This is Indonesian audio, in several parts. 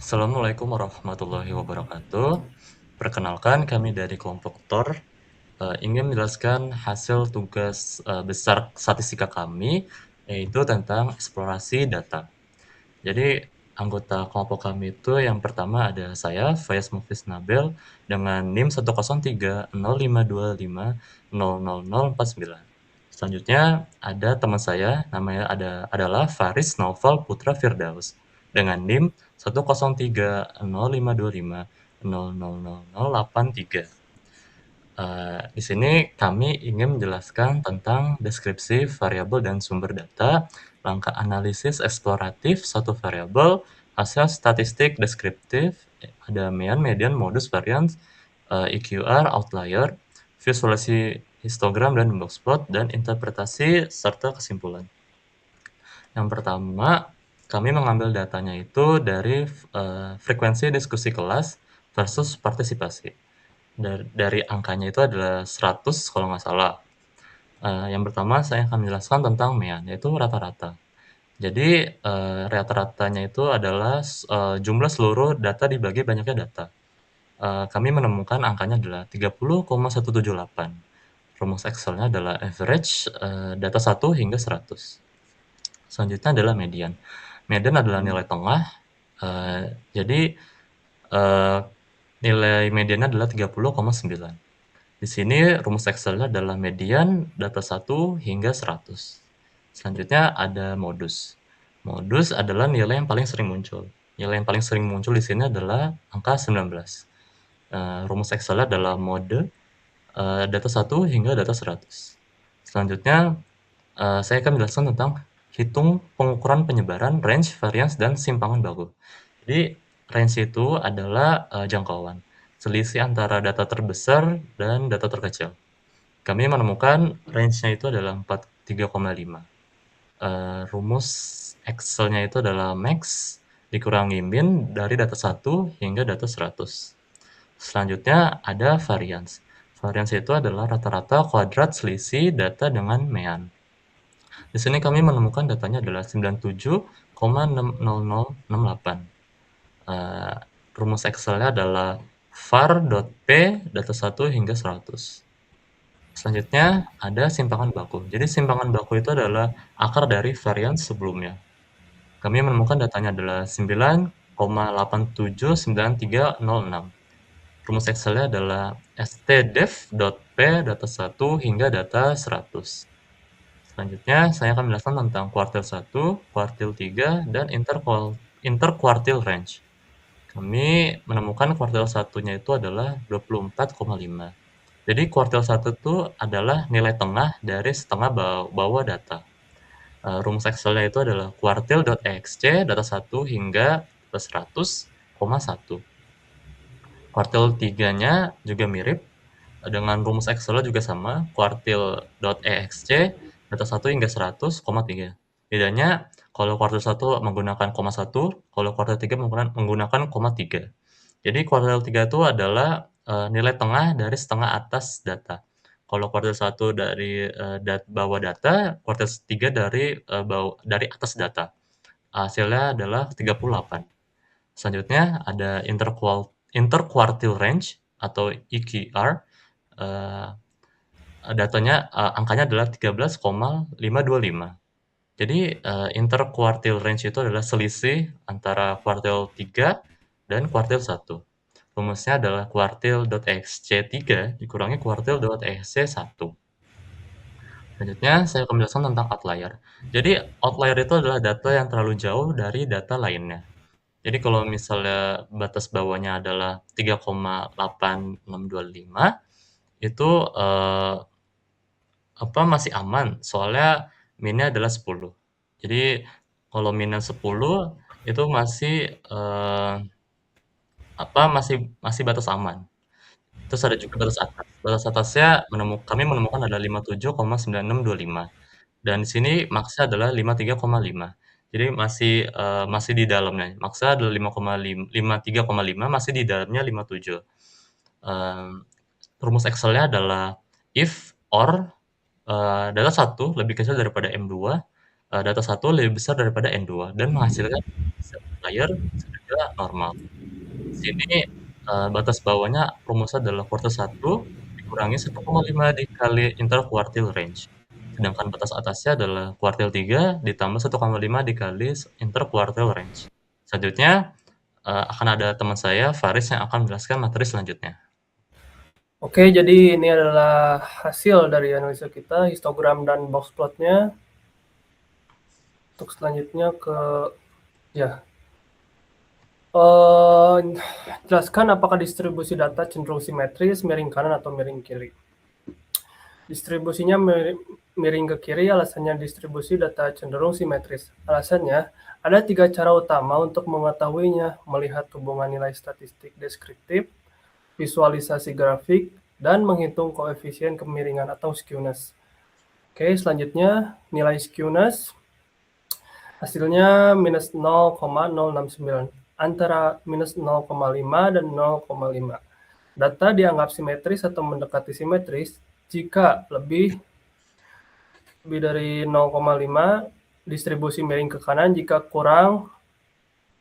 Assalamualaikum warahmatullahi wabarakatuh. Perkenalkan, kami dari kelompok TOR ingin menjelaskan hasil tugas besar statistika kami, yaitu tentang eksplorasi data. Jadi, anggota kelompok kami itu yang pertama ada saya, Faiz Muflis Nabil, dengan NIM 1030552500049. Selanjutnya ada teman saya, namanya adalah Faris Naufal Putra Firdaus, dengan NIM 1030250000083. Di sini kami ingin menjelaskan tentang deskripsi variabel dan sumber data, langkah analisis eksploratif suatu variabel, hasil statistik deskriptif, ada mean, median, modus, variance, EQR, outlier, visualisasi histogram dan box plot, dan interpretasi serta kesimpulan. Yang pertama, kami mengambil datanya itu dari frekuensi diskusi kelas versus partisipasi. Dari angkanya itu adalah 100 kalau nggak salah. Yang pertama saya akan menjelaskan tentang mean, yaitu rata-rata. Jadi, rata-ratanya itu adalah jumlah seluruh data dibagi banyaknya data. Kami menemukan angkanya adalah 30,178. Rumus Excelnya adalah average data 1 hingga 100. Selanjutnya adalah median. Median adalah nilai tengah, jadi nilai mediannya adalah 30,9. Di sini rumus Excelnya adalah median data 1 hingga 100. Selanjutnya ada modus. Modus adalah nilai yang paling sering muncul. Nilai yang paling sering muncul di sini adalah angka 19. Rumus Excelnya adalah mode data 1 hingga data 100. Selanjutnya saya akan menjelaskan tentang hitung pengukuran penyebaran, range, variance, dan simpangan baku. Jadi range itu adalah jangkauan, selisih antara data terbesar dan data terkecil. Kami menemukan range-nya itu adalah 3,5. Rumus Excel-nya itu adalah max dikurangi min dari data 1 hingga data 100. Selanjutnya ada variance. Variance itu adalah rata-rata kuadrat selisih data dengan mean. Di sini kami menemukan datanya adalah 97,60068. Rumus Excel-nya adalah var.p data 1 hingga 100. Selanjutnya ada simpangan baku. Jadi simpangan baku itu adalah akar dari varians sebelumnya. Kami menemukan datanya adalah 9,879306. Rumus Excel-nya adalah stdef.p data 1 hingga data 100. Selanjutnya, saya akan menjelaskan tentang kuartil 1, kuartil 3, dan interkuartil range. Kami menemukan kuartil 1-nya itu adalah 24,5. Jadi kuartil 1 itu adalah nilai tengah dari setengah bawah data. Rumus Excel-nya itu adalah kuartil.ext data 1 hingga 100,1. Kuartil 3-nya juga mirip, dengan rumus Excel juga sama, kuartil.ext data 1 hingga 100,3. Bedanya kalau kuartil 1 menggunakan koma 1, kalau kuartil 3 menggunakan koma 3. Jadi kuartil 3 itu adalah nilai tengah dari setengah atas data. Kalau kuartil 1 dari bawah data, kuartil 3 dari atas data. Hasilnya adalah 38. Selanjutnya ada interquartile range atau EQR. Datanya angkanya adalah 13,525. Jadi interquartile range itu adalah selisih antara kuartil 3 dan kuartil 1. Rumusnya adalah kuartil.xc3 dikurangi kuartil.xc1. Selanjutnya saya akan menjelaskan tentang outlier. Jadi outlier itu adalah data yang terlalu jauh dari data lainnya. Jadi kalau misalnya batas bawahnya adalah 3,8625, itu masih aman, soalnya min-nya adalah 10. Jadi kalau min-nya 10 itu masih masih batas aman. Terus ada juga batas atas. Batas atasnya kami menemukan ada 57,9625. Dan di sini maksnya adalah 53,5. Jadi masih di dalamnya. Maksnya adalah 53,5, masih di dalamnya 57. Rumus Excel-nya adalah if or data 1 lebih kecil daripada M2, data 1 lebih besar daripada N2, dan menghasilkan outlier sudah normal. Di sini, batas bawahnya rumusnya adalah kuartil 1 dikurangi 1,5 dikali interquartile range. Sedangkan batas atasnya adalah kuartil 3 ditambah 1,5 dikali interquartile range. Selanjutnya, akan ada teman saya, Faris, yang akan menjelaskan materi selanjutnya. Oke, jadi ini adalah hasil dari analisa kita, histogram dan box plotnya. Untuk selanjutnya ya, jelaskan apakah distribusi data cenderung simetris, miring kanan atau miring kiri. Distribusinya miring ke kiri, alasannya distribusi data cenderung simetris. Alasannya, ada 3 cara utama untuk mengetahuinya: melihat hubungan nilai statistik deskriptif, visualisasi grafik, dan menghitung koefisien kemiringan atau skewness. Oke, selanjutnya nilai skewness hasilnya minus 0,069 antara minus 0,5 dan 0,5. Data dianggap simetris atau mendekati simetris jika lebih dari 0,5, distribusi miring ke kanan. Jika kurang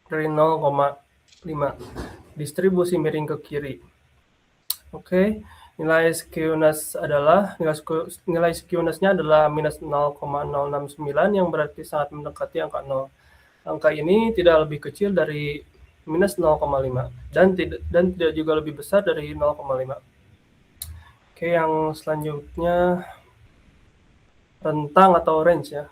dari 0,5, distribusi miring ke kiri. Oke, nilai skewness-nya adalah minus 0,069 yang berarti sangat mendekati angka 0. Angka ini tidak lebih kecil dari minus 0,5 dan tidak juga lebih besar dari 0,5. Oke, yang selanjutnya rentang atau range ya.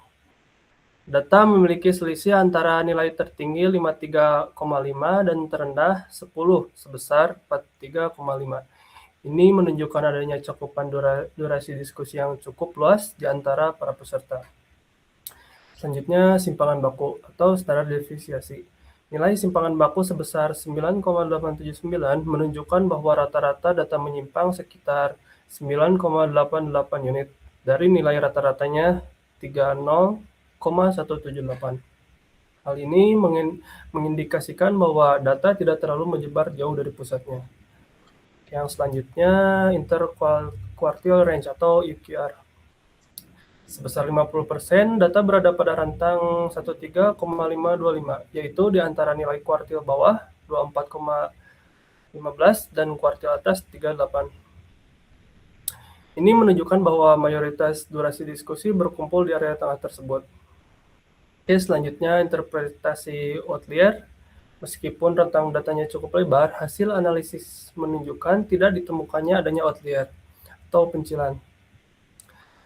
Data memiliki selisih antara nilai tertinggi 53,5 dan terendah 10 sebesar 43,5. Ini menunjukkan adanya cakupan durasi diskusi yang cukup luas di antara para peserta. Selanjutnya, simpangan baku atau standar deviasi. Nilai simpangan baku sebesar 9,879 menunjukkan bahwa rata-rata data menyimpang sekitar 9,88 unit dari nilai rata-ratanya 30,178. Hal ini mengindikasikan bahwa data tidak terlalu menyebar jauh dari pusatnya. Yang selanjutnya, interquartile range atau UQR. Sebesar 50%, data berada pada rentang 13,525, yaitu di antara nilai kuartil bawah 24,15 dan kuartil atas 38. Ini menunjukkan bahwa mayoritas durasi diskusi berkumpul di area tengah tersebut. Oke, selanjutnya interpretasi outlier. Meskipun rentang datanya cukup lebar, hasil analisis menunjukkan tidak ditemukannya adanya outlier atau pencilan.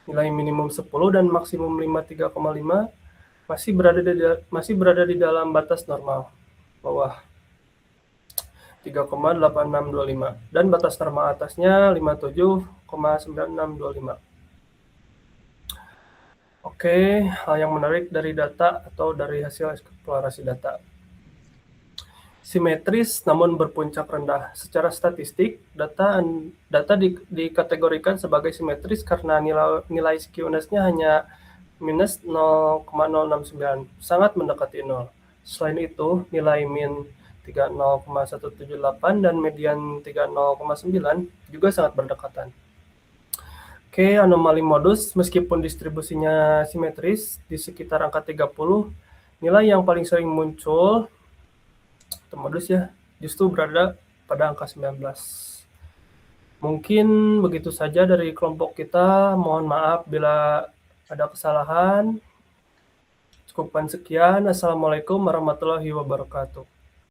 Nilai minimum 10 dan maksimum 53,5 masih berada di dalam batas normal bawah 3,8625 dan batas normal atasnya 57,9625. Oke, hal yang menarik dari data atau dari hasil eksplorasi data. Simetris namun berpuncak rendah. Secara statistik, data dikategorikan sebagai simetris karena nilai skewness-nya hanya minus 0,069, sangat mendekati 0. Selain itu, nilai min 30,178 dan median 30,9 juga sangat berdekatan. Oke, anomali modus, meskipun distribusinya simetris di sekitar angka 30, nilai yang paling sering muncul modus ya justru berada pada angka 19. Mungkin begitu saja dari kelompok kita. Mohon maaf bila ada kesalahan. Cukupan sekian. Assalamualaikum warahmatullahi wabarakatuh.